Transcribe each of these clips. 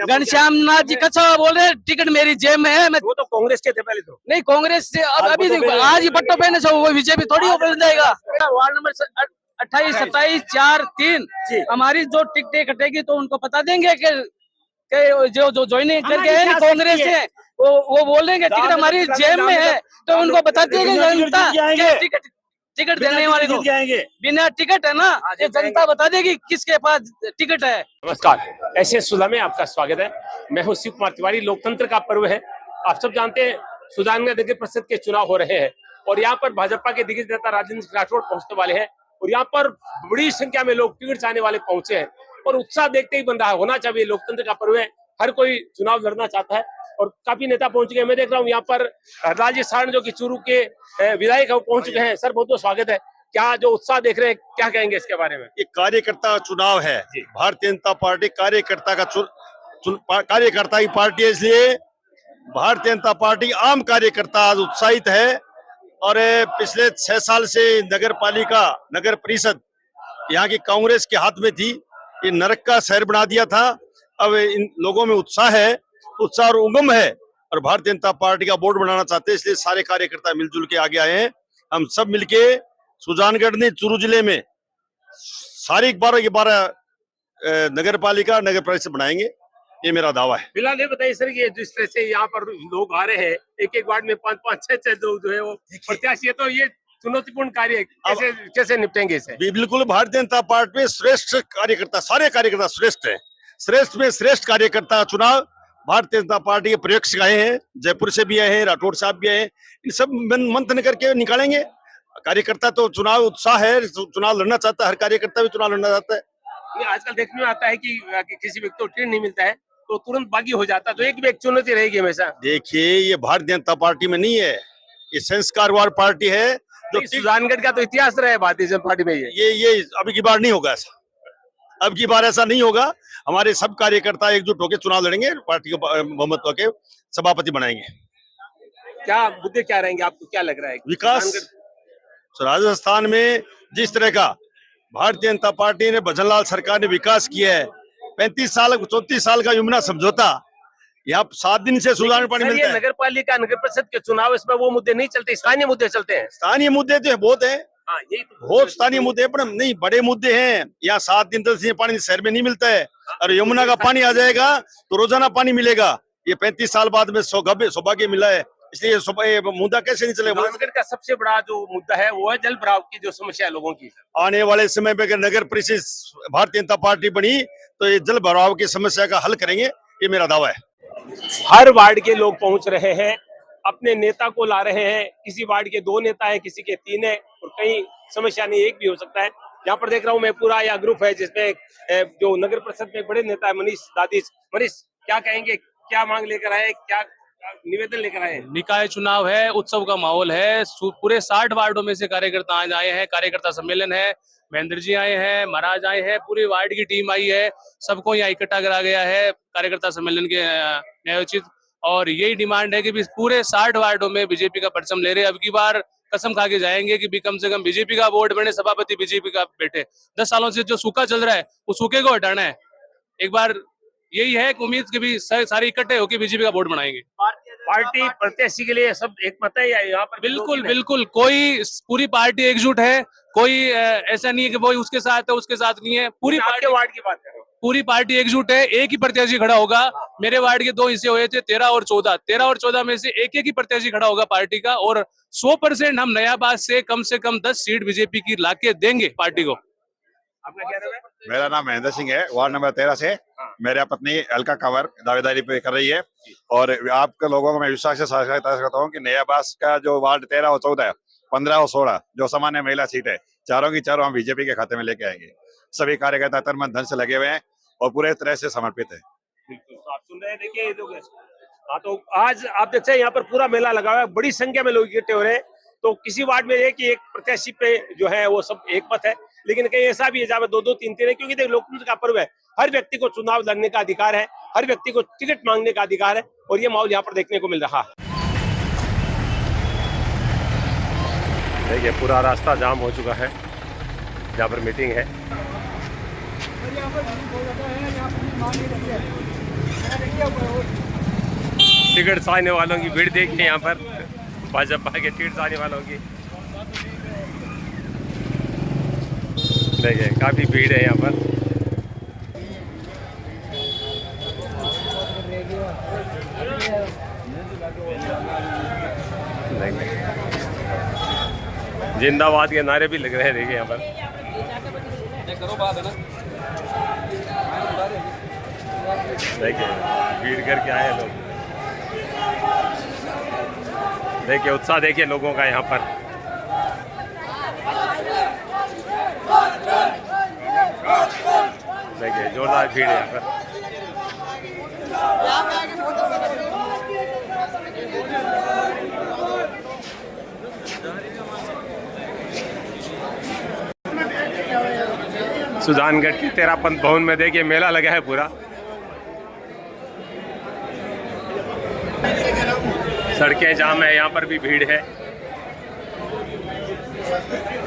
घनश्याम नाथ जी कच्चा बोल रहे टिकट मेरी जेब में है। मैं वो तो कांग्रेस के थे पहले तो। नहीं कांग्रेस से अब अभी आज ही पट्टो पहने से वो बीजेपी थोड़ी हो बन जाएगा। वार्ड नंबर 28, 27, 4, 3 हमारी जो टिकटें कटेगी तो उनको बता देंगे कि जो ज्वाइनिंग करके है ना कांग्रेस से वो बोल देंगे टिकट हमारी जेब में है तो उनको बता देंगे जनता टिकट देने वाले को बिना टिकट है ना ये जनता बता देगी किसके पास टिकट है। नमस्कार, ऐसे सुधा में आपका स्वागत है। मैं हूं शिव कुमार तिवारी। लोकतंत्र का पर्व है। आप सब जानते हैं सुजानगढ़ नगर परिषद के चुनाव हो रहे हैं और यहाँ पर भाजपा के दिग्गज नेता राजेंद्र राठौड़ पहुंचने वाले हैं और यहाँ पर बड़ी संख्या में लोग टिकट चाहने वाले पहुंचे हैं और उत्साह देखते ही बन रहा होना चाहिए। लोकतंत्र का पर्व है, हर कोई चुनाव लड़ना चाहता है और काफी नेता पहुंच गए। मैं देख रहा हूँ यहाँ पर राजेश सारण जो कि चूरू के विधायक है वो पहुंच चुके हैं। सर बहुत बहुत स्वागत है। क्या जो उत्साह देख रहे हैं क्या कहेंगे इसके बारे में? ये कार्यकर्ता चुनाव है। भारतीय जनता पार्टी कार्यकर्ता का कार्यकर्ता की पार्टी है, इसलिए भारतीय जनता पार्टी आम कार्यकर्ता आज उत्साहित है। और पिछले 6 साल से नगर पालिका नगर परिषद यहाँ की कांग्रेस के हाथ में थी। ये नरक का शहर बना दिया था। अब इन लोगों में उत्साह है, उत्साह और उमंग है और भारतीय जनता पार्टी का बोर्ड बनाना चाहते हैं, इसलिए सारे कार्यकर्ता मिलजुल के आगे आए हैं। हम सब मिलके सुजानगढ़ ने चूरू जिले में सारी 12 नगर पालिका नगर परिषद बनाएंगे, ये मेरा दावा है। फिलहाल ये बताइए सर कि जिस तरह से यहाँ पर लोग आ रहे हैं, एक एक वार्ड में 5-5, 6-6 लोग जो है वो प्रत्याशी है, तो ये चुनौतीपूर्ण कार्य है। कैसे निपटेंगे इसे? बिल्कुल, भारतीय जनता पार्टी में श्रेष्ठ कार्यकर्ता, सारे कार्यकर्ता श्रेष्ठ है। श्रेष्ठ में श्रेष्ठ कार्यकर्ता का चुनाव भारतीय जनता पार्टी के प्रयोक्ष आए हैं, जयपुर से भी आए हैं, राठौड़ साहब भी आए हैं। इन सब मंथन करके निकालेंगे। कार्यकर्ता तो चुनाव उत्साह है, चुनाव लड़ना चाहता है, हर कार्यकर्ता भी चुनाव लड़ना चाहता है। आजकल देखने में आता है कि किसी व्यक्ति को टिकट नहीं मिलता है तो तुरंत बागी हो जाता है, तो एक भी एक चुनौती रहेगी हमेशा। देखिए, ये भारतीय जनता पार्टी में नहीं है, ये संस्कारवाद पार्टी है। जो सुजानगढ़ का तो इतिहास रहा है भारतीय जनता पार्टी में। ये अब की बार नहीं होगा ऐसा, अब की बार ऐसा नहीं होगा। हमारे सब कार्यकर्ता एकजुट होकर चुनाव लड़ेंगे, पार्टी को बहुमत होकर सभापति बनाएंगे। क्या मुद्दे क्या रहेंगे, आपको क्या लग रहा है? विकास। राजस्थान में जिस तरह का भारतीय जनता पार्टी ने, भजनलाल सरकार ने विकास किया है, 34 साल का यमुना समझौता, यहाँ 7 दिन से सुधार पानी मिलता है। नगर पालिका नगर परिषद के चुनाव, इसमें वो मुद्दे नहीं चलते, स्थानीय मुद्दे चलते हैं। स्थानीय मुद्दे तो बहुत है, यही तो बहुत स्थानीय मुद्दे, पर नहीं बड़े मुद्दे हैं। यहाँ 7 दिन 10 दिन पानी शहर में नहीं मिलता है और यमुना का पानी आ जाएगा तो रोजाना पानी मिलेगा। ये 35 साल बाद में सौभाग्य मिला है, इसलिए मुद्दा कैसे नहीं चलेगा? सुजानगढ़ का सबसे बड़ा जो मुद्दा है वो है जल भराव की जो समस्या है लोगों की। आने वाले समय में अगर नगर परिषद भारतीय जनता पार्टी बनी तो ये जल भराव की समस्या का हल करेंगे, ये मेरा दावा है। हर वार्ड के लोग पहुंच रहे हैं, अपने नेता को ला रहे हैं। किसी वार्ड के 2 नेता है, किसी के 3 है और कहीं समस्या नहीं, एक भी हो सकता है। यहाँ पर देख रहा हूँ मैं पूरा यह ग्रुप है जिसमें जो नगर परिषद में बड़े नेता है मनीष दादिश। मनीष, क्या कहेंगे, क्या मांग लेकर आए, क्या निवेदन लेकर आए? निकाय चुनाव है, उत्सव का माहौल है। पूरे 60 वार्डों में से कार्यकर्ता आज आए हैं, कार्यकर्ता सम्मेलन है। महेंद्र जी आए हैं, महाराज आए हैं, पूरी वार्ड की टीम आई है, सबको यहाँ इकट्ठा करा गया है कार्यकर्ता सम्मेलन के आयोजित। और यही डिमांड है कि पूरे 60 वार्डों में बीजेपी का परचम ले रहे। अब की बार कसम खा के जाएंगे कि भी कम से कम बीजेपी का बोर्ड बने, सभापति बीजेपी का बैठे। 10 सालों से जो सूखा चल रहा है उस सूखे को हटाना है। एक बार यही है कि उम्मीद कि भी सारे इकट्ठे होकर बीजेपी का बोर्ड बनाएंगे। पार्टी प्रत्याशी के लिए सब एक मत है या यहाँ पर? बिल्कुल कोई पूरी पार्टी एकजुट है। कोई ऐसा नहीं है कि वो उसके साथ है उसके साथ नहीं है। पूरी पार्टी, वार्ड की बात करो, पूरी पार्टी एकजुट है। एक ही प्रत्याशी खड़ा होगा। मेरे वार्ड के 2 हिस्से हुए थे, 13 और 14 में से एक ही प्रत्याशी खड़ा होगा पार्टी का। और 100% हम नयाबाद से कम 10 सीट बीजेपी की लाके देंगे पार्टी को। आपका क्या नाम है? मेरा नाम महेंद्र सिंह है, वार्ड नंबर 13 से। मेरी पत्नी अलका कंवर दावेदारी पे कर रही है और आपके लोगों को मैं विश्वास से सहायता करता हूँ कि नयाबाद का जो वार्ड 13 और 14 है, 15 और 16 जो सामान्य महिला सीट है, चारों की चारों हम बीजेपी के खाते में लेके आएंगे। सभी कार्यकर्ता तन मन धन से लगे हुए हैं और पूरे तरह से समर्पित है। तो आप सुन रहे हैं, देखिए तो आज आप देखते हैं यहाँ पर पूरा मेला लगा हुआ है, बड़ी संख्या में लोग इकट्ठे हो रहे हैं। तो किसी वार्ड में एक प्रत्याशी पे जो है वो सब एक मत है, लेकिन कहीं ऐसा भी है जहाँ 2-2, 3-3 है, क्योंकि लोकतंत्र का पर्व है। हर व्यक्ति को चुनाव लड़ने का अधिकार है, हर व्यक्ति को टिकट मांगने का अधिकार है और ये माहौल यहाँ पर देखने को मिल रहा है। देखिए पूरा रास्ता जाम हो चुका है, जहाँ पर मीटिंग है। टिकट चाहने वालों की भीड़ देखिए यहाँ पर, भाजपा के टिकट चाहने वालों की देखिए काफी भीड़ है यहाँ पर। जिंदाबाद के नारे भी लग रहे हैं देखिए यहाँ पर। देखिए भीड़ करके आए हैं लोग, देखिए उत्साह देखिए लोगों का यहाँ पर। देखिए जोरदार भीड़ है यहाँ पर। सुजानगढ़ के तेरापंथ भवन में देखिए मेला लगा है पूरा। सड़कें जाम है, यहाँ पर भी भीड़ है।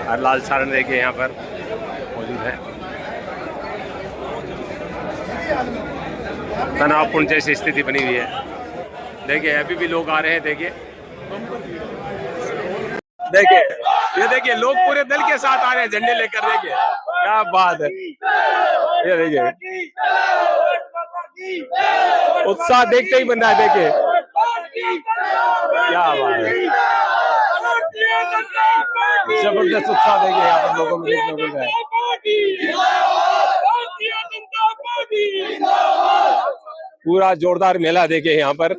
और लाल सारण देखिए यहाँ पर मौजूद है। तनावपूर्ण जैसी स्थिति बनी हुई है। देखिए अभी भी लोग आ रहे हैं। देखिए देखिए ये देखिए लोग पूरे दल के साथ आ रहे हैं झंडे लेकर। देखिए क्या बात है, ये देखिए उत्साह देखते ही बन रहा है। देखिए क्या बात है, जबरदस्त उत्साह देखिए यहाँ पर लोगों में देखने को मिल रहा है। पूरा जोरदार मेला देखिए यहाँ पर।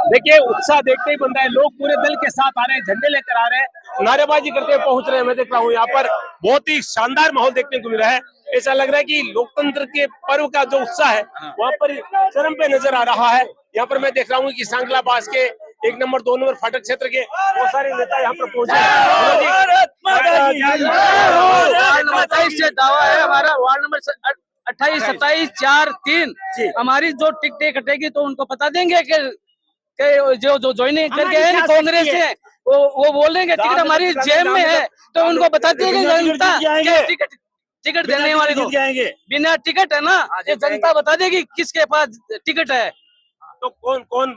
देखिए उत्साह देखते ही बन रहा है। लोग पूरे दल के साथ आ रहे हैं, झंडे लेकर आ रहे हैं, नारेबाजी करते हुए पहुंच रहे हैं। मैं देख रहा हूँ यहाँ पर बहुत ही शानदार माहौल देखने को मिल रहा है। ऐसा लग रहा है कि लोकतंत्र के पर्व का जो उत्साह है वहाँ पर चरम पे नजर आ रहा है। यहाँ पर मैं देख रहा हूँ कि सांगला पास के 1 नंबर 2 नंबर फाटक क्षेत्र के बहुत सारे नेता यहाँ पर पहुंचे। दावा है हमारा वार्ड नंबर 28, 27, 4, 3 हमारी जो टिकटें कटेगी तो उनको बता देंगे कि जो ज्वाइनिंग करके है कांग्रेस से वो बोलेंगे टिकट हमारी जेब में है, तो उनको बता देंगे जनता टिकट देने वाले को बिना टिकट है ना, ये जनता बता देगी किसके पास टिकट है। तो कौन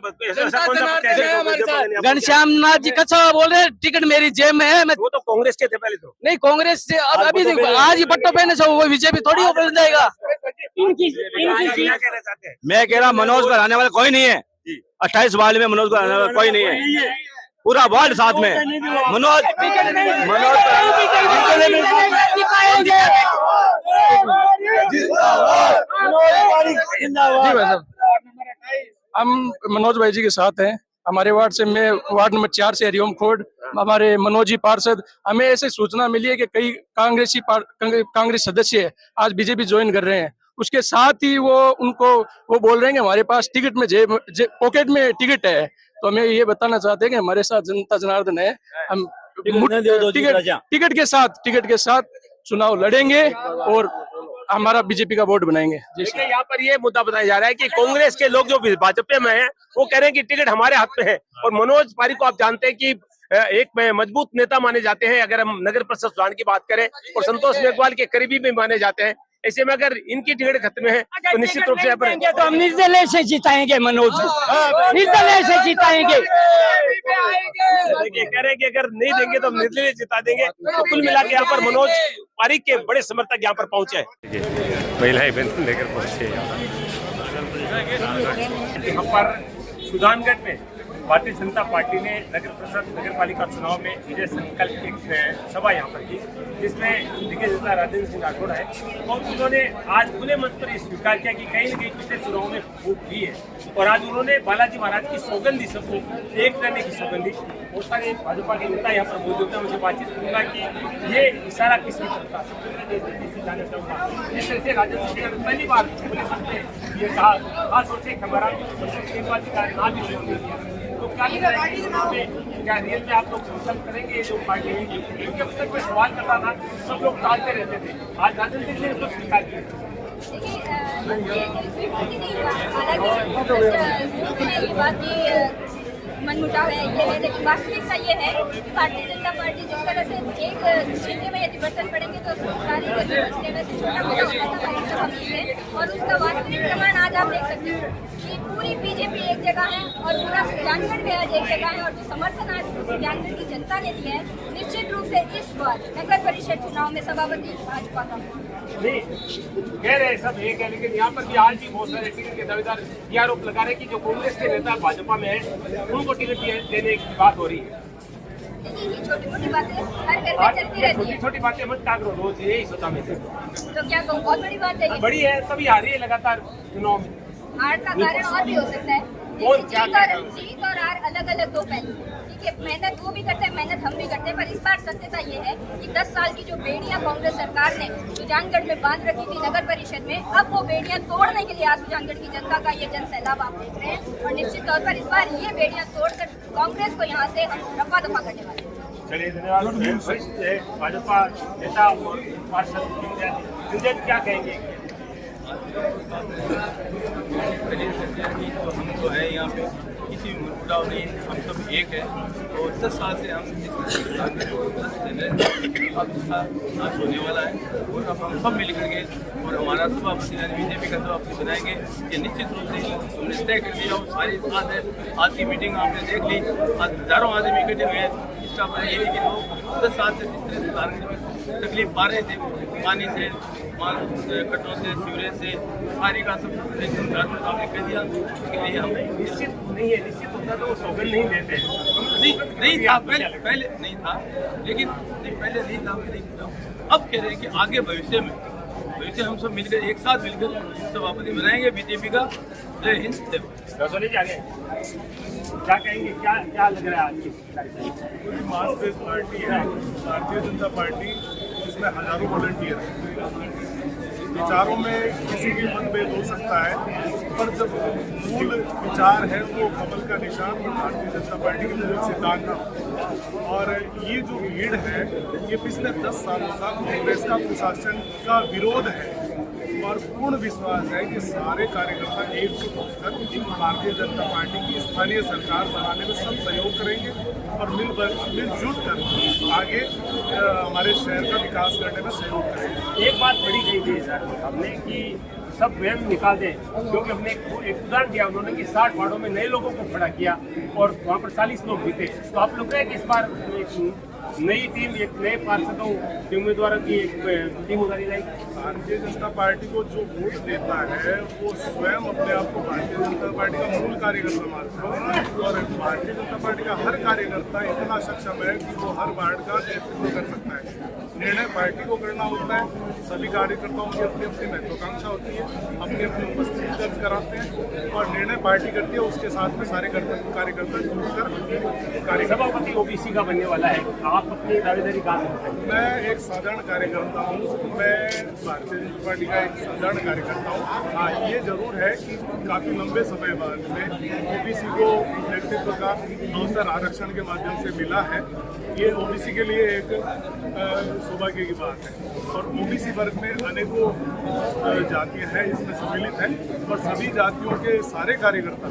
घनश्याम नाथ जी कच्चा बोल रहे हैं टिकट मेरी जेब में है। मैं वो तो कांग्रेस के थे पहले तो। नहीं कांग्रेस से अब अभी आज ही पट्टो पहने से वो बीजेपी थोड़ी हो बन जाएगा। मैं कह रहा मनोज को हराने वाला कोई नहीं है। 28 वार्ड में मनोज को हराने वाला कोई नहीं है। पूरा वार्ड साथ में मनोज हम मनोज भाई जी के साथ हैं। हमारे वार्ड से मैं वार्ड नंबर 4 से हरिओम खोड, हमारे मनोज जी पार्षद, हमें ऐसे सूचना मिली है कि कई कांग्रेस सदस्य आज बीजेपी ज्वाइन कर रहे हैं। उसके साथ ही वो बोल रहे हैं कि हमारे पास टिकट में पॉकेट में टिकट है। तो हमें ये बताना चाहते हैं कि हमारे साथ जनता जनार्दन है, हम टिकट के साथ चुनाव लड़ेंगे और हमारा बीजेपी का वोट बनाएंगे। देखिए यहाँ पर ये मुद्दा बताया जा रहा है कि कांग्रेस के लोग जो भाजपा में हैं वो कह रहे हैं कि टिकट हमारे हाथ में है। और मनोज पारी को आप जानते हैं कि एक मजबूत नेता माने जाते हैं अगर हम नगर परिषद सुजान की बात करें, और संतोष मेघवाल के करीबी भी माने जाते हैं। ऐसे में अगर इनकी टिकट खत्म है तो निश्चित रूप से तो हम निर्दलीय से जिताएंगे मनोज, निर्दलीय से जिताएंगे। देखिए कह रहे हैं कि अगर नहीं देंगे तो हम निर्दलीय जिता देंगे। तो कुल मिला के यहाँ पर मनोज पारिक के बड़े समर्थक यहाँ पर पहुंचे हैं। महिलाएं लेकर पहुंचे यहाँ पर सुजानगढ़ में भारतीय जनता पार्टी ने नगर परिषद नगर पालिका चुनाव में विजय संकल्प एक सभा यहाँ पर की, जिसमें दिग्गज नेता राजेंद्र सिंह राठौड़ है। और उन्होंने आज खुले मंच पर स्वीकार किया कि कहीं न कहीं पिछले चुनाव में फूट दी है। और आज उन्होंने बालाजी महाराज की सौगंध दी, सबको एक करने की सौगंध दी। बहुत सारे भाजपा के नेता यहाँ पर मौजूद है, मुझे बातचीत करूंगा कि ये इशारा किसने करता है। जिस तरह से राजेंद्र सिंह पहली बार ये कहा, खासतौर से हमारा तो क्या रियल में आप लोग समर्थन करेंगे जो पार्टी है? क्योंकि अब तक मैं सवाल कर रहा था, सब लोग टालते रहते थे, आज राजेंद्र सिंह ने इसको स्वीकार किया। मनमुटाव है ये है, लेकिन वास्तविकता ये है कि भारतीय जनता पार्टी जिस तरह से एक सिक्के में यदि बर्तन पड़ेंगे तो सारी जगह से छोटा मोटा होता था, और उसका वास्तविक प्रमाण आज आप देख सकते हो कि पूरी बीजेपी एक जगह है और पूरा सुजानगढ़ भी आज एक जगह है, और जो समर्थन आज सुजानगढ़ की जनता ने दिया है, निश्चित रूप से इस बार नगर परिषद चुनाव में सभापति भाजपा का। नहीं कह रहे सब ये कह, लेकिन यहाँ पर भी आज भी बहुत सारे टिकट के दावेदार ये आरोप लगा रहे हैं कि जो कांग्रेस के नेता भाजपा में है उनको टिकट देने की बात हो रही है। लेकिन ये छोटी मोटी बातें हर घर में चलती रहती है। छोटी छोटी बातें मत टाक रो, रोज यही सोचा में से तो क्या कहूँ, बहुत बड़ी बात है ये। बड़ी है, तभी आ रही है लगातार चुनाव में। हार का कारण और भी हो सकता है, कौन क्या जीत और हार अलग अलग दो पहलू। ठीक है, मेहनत वो भी करते हैं, मेहनत हम भी करते हैं, पर इस बार सत्यता ये है कि 10 साल की जो बेड़ियां कांग्रेस सरकार ने सुजानगढ़ में बांध रखी थी नगर परिषद में, अब वो बेड़ियां तोड़ने के लिए आज सुजानगढ़ की जनता का ये जन सैलाब आप देख रहे हैं, और निश्चित तौर पर इस बार ये बेड़ियां तोड़कर कांग्रेस को यहाँ से हम रफा दफा करने वाले हैं। चलिए धन्यवाद। वरिष्ठ भाजपा नेता और पार्षद संजय क्या कहेंगे? तो हम तो है यहाँ पे, किसी भी मुद्दा नहीं, हम सब एक है और 10 साल से हम अब इसका नाश होने वाला है और अब हम सब मिल करके और हमारा सभापति बीजेपी का सभापति बनाएंगे, ये निश्चित रूप से हमने तय कर दिया। और सारी बात है, आज की मीटिंग आपने देख ली, आज हजारों आदमी इकट्ठे हुए हैं। इसका मतलब ये है कि लोग 10 साल से जिस तरह से तारने में तकलीफ पा रहे थे, पानी से, कटरों से, सीवरेज से, सारी का सब सामने कह दिया। उसके लिए हम निश्चित नहीं है, निश्चित होता तो सौगंध नहीं देते। नहीं था, पहले नहीं था, लेकिन पहले नहीं था, नहीं था। अब कह रहे हैं कि आगे भविष्य में हम सब मिलकर एक साथ मिलकर सभापति बनाएंगे बीजेपी का। जय हिंद, जय भारत। क्या कहेंगे, क्या लग रहा है आज की पूरी मास बेस्ड पार्टी है भारतीय जनता पार्टी, जिसमें हजारों वॉलंटियर हैं। विचारों में किसी भी मतभेद हो सकता है, पर जब मूल विचार है वो कमल का निशान और भारतीय जनता पार्टी के मूल सिद्धांत है। और ये जो भीड़ है ये पिछले 10 सालों का कांग्रेस का प्रशासन का विरोध है, और पूर्ण विश्वास है कि सारे कार्यकर्ता एकजुट होकर भारतीय जनता पार्टी की स्थानीय सरकार बनाने में सब सहयोग करेंगे और मिलजुल कर आगे हमारे शहर का विकास करने में सहयोग करेंगे। एक बात बड़ी कही थी सर हमने कि सब वैन निकाल दें, क्योंकि हमने एक उदाहरण दिया उन्होंने कि 60 वार्डों में नए लोगों को खड़ा किया और वहाँ पर 40 लोग जीते। तो आप लोग कहें कि इस बार नई टीम, एक नए पार्षदों के उम्मीदवारों की एक टीम उतारी जाएगी। भारतीय जनता पार्टी को जो वोट देता है वो स्वयं अपने आप को भारतीय जनता पार्टी का मूल कार्यकर्ता मानता है, और भारतीय जनता पार्टी का हर कार्यकर्ता इतना सक्षम है कि वो हर वार्ड का नेतृत्व कर सकता है। निर्णय पार्टी को करना होता है, सभी कार्यकर्ताओं की अपनी अपनी महत्वाकांक्षा होती है, अपनी अपनी उपस्थिति दर्ज कराते हैं और निर्णय पार्टी करती है। उसके साथ में सारे कार्यकर्ता जुड़कर सभापति ओबीसी का बनने वाला है, आप अपनी दावेदारी कहाँ करते हैं? मैं एक साधारण कार्यकर्ता हूँ, मैं भारतीय जनता पार्टी का एक साधारण कार्यकर्ता हूँ। हाँ, ये जरूर है कि काफ़ी लंबे समय बाद में ओबीसी को नेतृत्व का अवसर आरक्षण के माध्यम से मिला है। ये ओबीसी के लिए एक सौभाग्य की बात है, और ओबीसी वर्ग में अनेकों जातियाँ हैं इसमें सम्मिलित हैं, और सभी जातियों के सारे कार्यकर्ता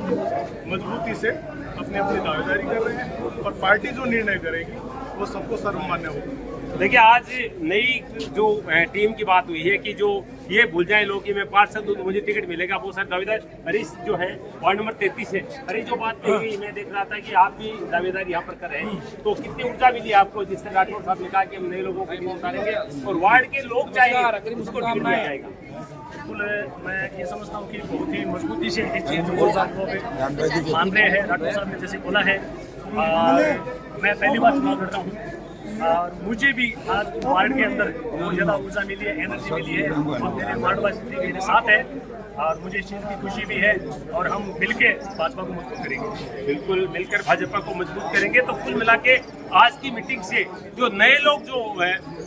मजबूती से अपनी अपनी दावेदारी कर रहे हैं, और पार्टी जो निर्णय करेगी वो सबको सर्वमान्य होगा। देखिए, आज नई जो टीम की बात हुई है कि जो ये भूल जाए लोग कि मैं पार्षद हूँ तो मुझे टिकट मिलेगा, बहुत सारे दावेदार हरीश जो है वार्ड नंबर 33 है। हरीश, जो बात कही मैं देख रहा था कि आप भी दावेदार यहाँ पर कर रहे हैं, तो कितनी ऊर्जा मिली आपको जिस तरह राठौर साहब ने कहा कि हम नए लोगों को टीम उतारेंगे और वार्ड के लोग चाहेंगे उसको टिकट मिल जाएगा? बिल्कुल, मैं ये समझता हूँ कि बहुत ही मजबूती से इस चीज़ को मान रहे हैं। राठौर साहब ने जैसे बोला है, मैं पहली बार चुनाव लड़ता हूँ और मुझे भी आज वार्ड के अंदर बहुत ज़्यादा ऊर्जा मिली है, एनर्जी मिली है, और मेरे वार्डवासी मेरे साथ है और मुझे इस चीज़ की खुशी भी है, और हम मिलकर भाजपा को मजबूत करेंगे। बिल्कुल, मिलकर भाजपा को मजबूत करेंगे। तो कुल मिला के आज की मीटिंग से जो नए लोग जो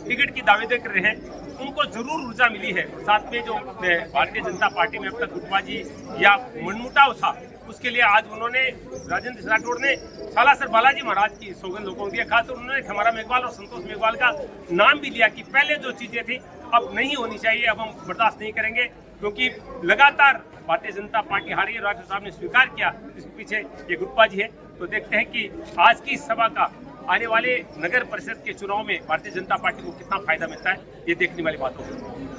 टिकट की दावेदारी कर रहे हैं उनको जरूर ऊर्जा मिली है। साथ में जो भारतीय जनता पार्टी में अब तक गुटबाजी या मनमुटाव था उसके लिए आज उन्होंने राजेंद्र राठौड़ ने सालासर बालाजी महाराज की सौगंध लोगों को दिया। खासतौर उन्होंने खमारा मेघवाल और संतोष मेघवाल का नाम भी लिया कि पहले जो चीज़ें थी अब नहीं होनी चाहिए, अब हम बर्दाश्त नहीं करेंगे, क्योंकि लगातार भारतीय जनता पार्टी हारी है। राठौर साहब ने स्वीकार किया इसके पीछे ये गुटबाजी है। तो देखते हैं कि आज की सभा का आने वाले नगर परिषद के चुनाव में भारतीय जनता पार्टी को कितना फायदा मिलता है, ये देखने वाली बात होगी।